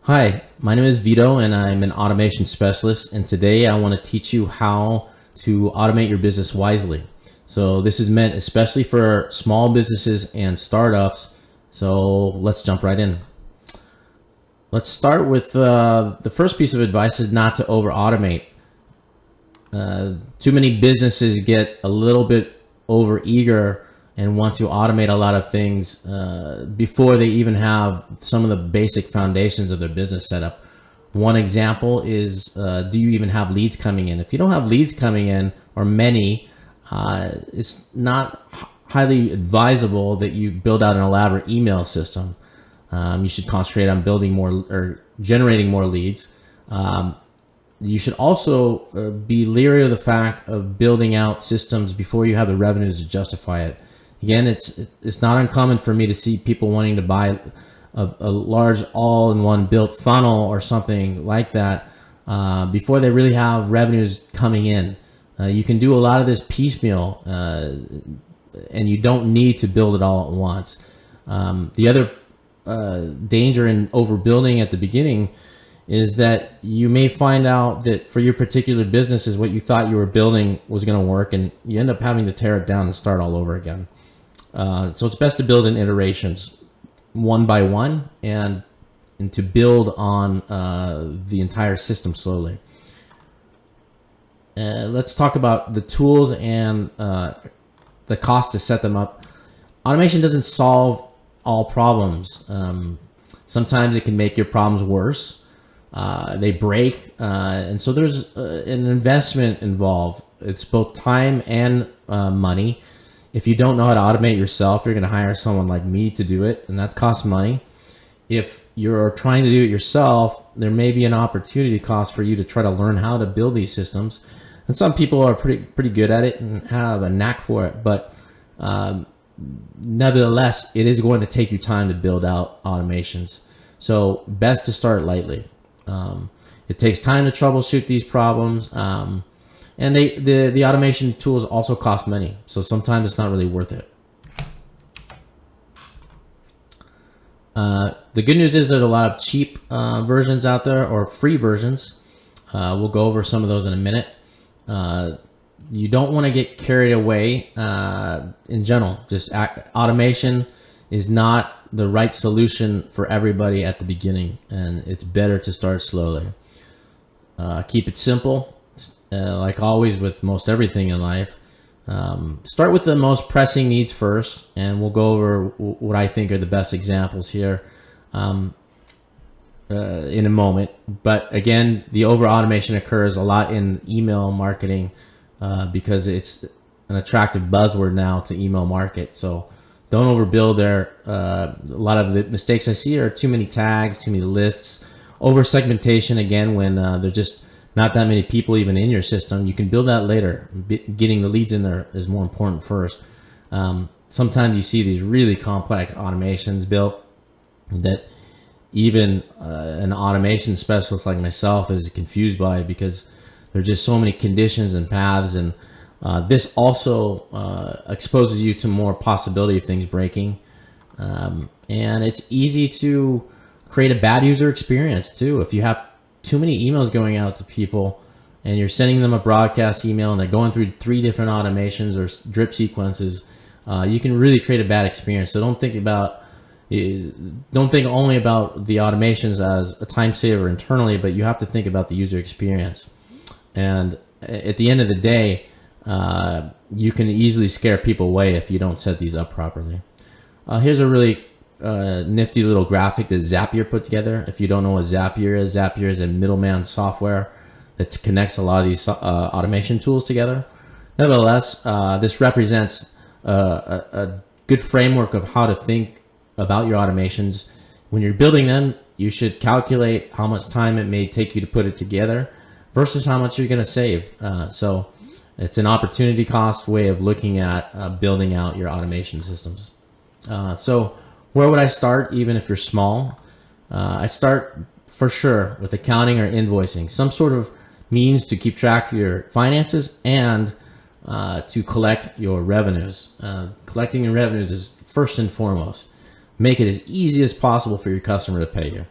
Hi, my name is Vito and I'm an automation specialist. And today I want to teach you how to automate your business wisely. So this is meant especially for small businesses and startups. So let's jump right in. Let's start with the first piece of advice is not to over automate. Too many businesses get a little bit over eager and want to automate a lot of things before they even have some of the basic foundations of their business set up. One example is, do you even have leads coming in? If you don't have leads coming in, or many, it's not highly advisable that you build out an elaborate email system. You should concentrate on building more or generating more leads. You should also be leery of the fact of building out systems before you have the revenues to justify it. Again, it's not uncommon for me to see people wanting to buy a large all-in-one built funnel or something like that before they really have revenues coming in. You can do a lot of this piecemeal, and you don't need to build it all at once. The other danger in overbuilding at the beginning is that you may find out that for your particular business is what you thought you were building was going to work, and you end up having to tear it down and start all over again. So it's best to build in iterations, one by one, and to build on the entire system slowly. Let's talk about the tools and the cost to set them up. Automation doesn't solve all problems. Sometimes it can make your problems worse. They break, and so there's an investment involved. It's both time and money. If you don't know how to automate yourself, you're going to hire someone like me to do it, and that costs money. If you're trying to do it yourself, there may be an opportunity cost for you to try to learn how to build these systems. And some people are pretty good at it and have a knack for it, but nevertheless, it is going to take you time to build out automations. So best to start lightly. It takes time to troubleshoot these problems. And the automation tools also cost money. So sometimes it's not really worth it. The good news is there's a lot of cheap versions out there or free versions. We'll go over some of those in a minute. You don't want to get carried away in general. Just automation is not the right solution for everybody at the beginning, and it's better to start slowly. Keep it simple. Like always with most everything in life, start with the most pressing needs first, and we'll go over what I think are the best examples here in a moment. But again, the over automation occurs a lot in email marketing because it's an attractive buzzword now to email market. So don't overbuild there. A lot of the mistakes I see are too many tags, too many lists, over segmentation. Again, when they're just not that many people even in your system. You can build that later. Getting the leads in there is more important first. Sometimes you see these really complex automations built that even an automation specialist like myself is confused by because there are just so many conditions and paths. And this also exposes you to more possibility of things breaking. And it's easy to create a bad user experience too. If you have too many emails going out to people and you're sending them a broadcast email and they're going through 3 different automations or drip sequences, you can really create a bad experience. So don't think only about the automations as a time saver internally, but you have to think about the user experience. And at the end of the day, you can easily scare people away if you don't set these up properly. Here's a really nifty little graphic that Zapier put together. If you don't know what Zapier is a middleman software that connects a lot of these automation tools together. Nevertheless, this represents a good framework of how to think about your automations. When you're building them, you should calculate how much time it may take you to put it together versus how much you're going to save. So it's an opportunity cost way of looking at building out your automation systems. So where would I start, even if you're small? I start for sure with accounting or invoicing, some sort of means to keep track of your finances and to collect your revenues. Collecting your revenues is first and foremost. Make it as easy as possible for your customer to pay you.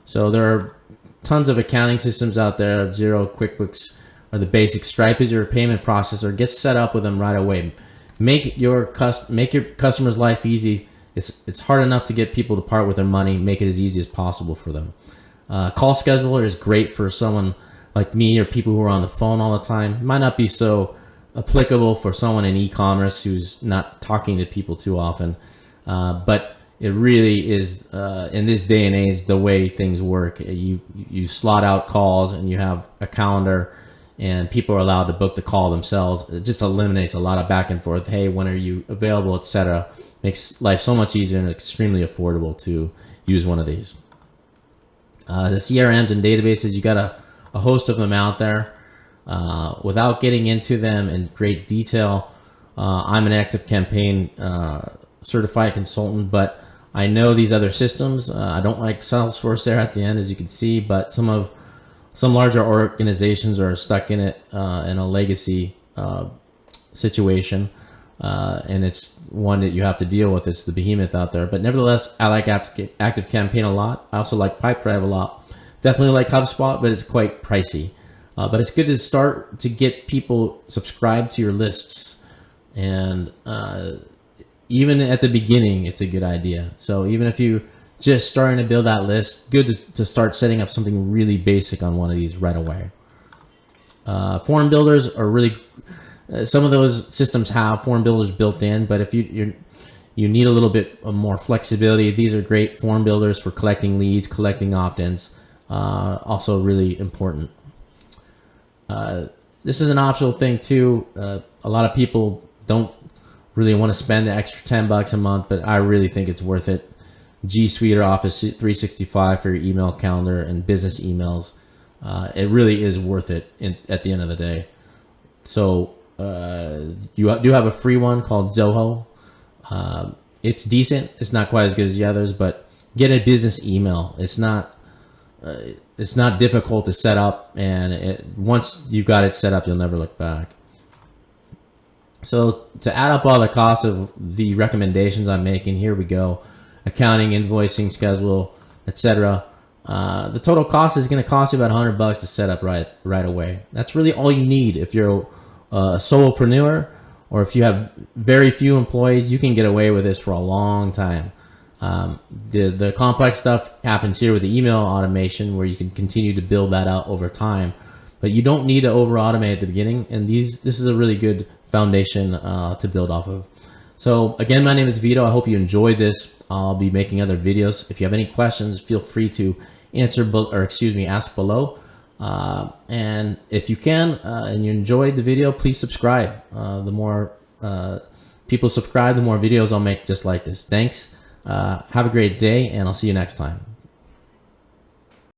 So there are tons of accounting systems out there. Xero, QuickBooks are the basic. Stripe is your payment processor. Get set up with them right away. Make your customer's life easy. It's hard enough to get people to part with their money. Make it as easy as possible for them. Call scheduler is great for someone like me or people who are on the phone all the time. Might not be so applicable for someone in e-commerce who's not talking to people too often, but it really is in this day and age the way things work. You slot out calls and you have a calendar, and people are allowed to book the call themselves. It just eliminates a lot of back and forth. Hey, when are you available, etc. Makes life so much easier and extremely affordable to use one of these. The CRMs and databases, you got a host of them out there. Without getting into them in great detail, I'm an ActiveCampaign certified consultant, but I know these other systems. I don't like Salesforce there at the end, as you can see, but some larger organizations are stuck in it in a legacy situation, and it's one that you have to deal with. It's the behemoth out there. But nevertheless, I like ActiveCampaign a lot. I also like Pipedrive a lot. Definitely like HubSpot, but it's quite pricey. But it's good to start to get people subscribed to your lists. And even at the beginning, it's a good idea. So even if you just starting to build that list, good to start setting up something really basic on one of these right away. Form builders are really, some of those systems have form builders built in, but if you need a little bit more flexibility, these are great form builders for collecting leads, collecting opt-ins. Also really important. This is an optional thing too. A lot of people don't really want to spend the extra $10 a month, but I really think it's worth it. G Suite or Office 365 for your email calendar and business emails. It really is worth it at the end of the day. So you do have a free one called Zoho. It's decent. It's not quite as good as the others, but get a business email. It's not difficult to set up, and once you've got it set up, you'll never look back. So to add up all the costs of the recommendations I'm making, here we go. Accounting, invoicing, schedule, etc. The total cost is going to cost you about $100 to set up right away. That's really all you need. If you're a solopreneur or if you have very few employees, you can get away with this for a long time. The complex stuff happens here with the email automation, where you can continue to build that out over time, but you don't need to over automate at the beginning. And this is a really good foundation to build off of. So again, my name is Vito. I hope you enjoyed this. I'll be making other videos. If you have any questions, feel free to ask below. And if you can, and you enjoyed the video, please subscribe. The more people subscribe, the more videos I'll make just like this. Thanks. Have a great day, and I'll see you next time.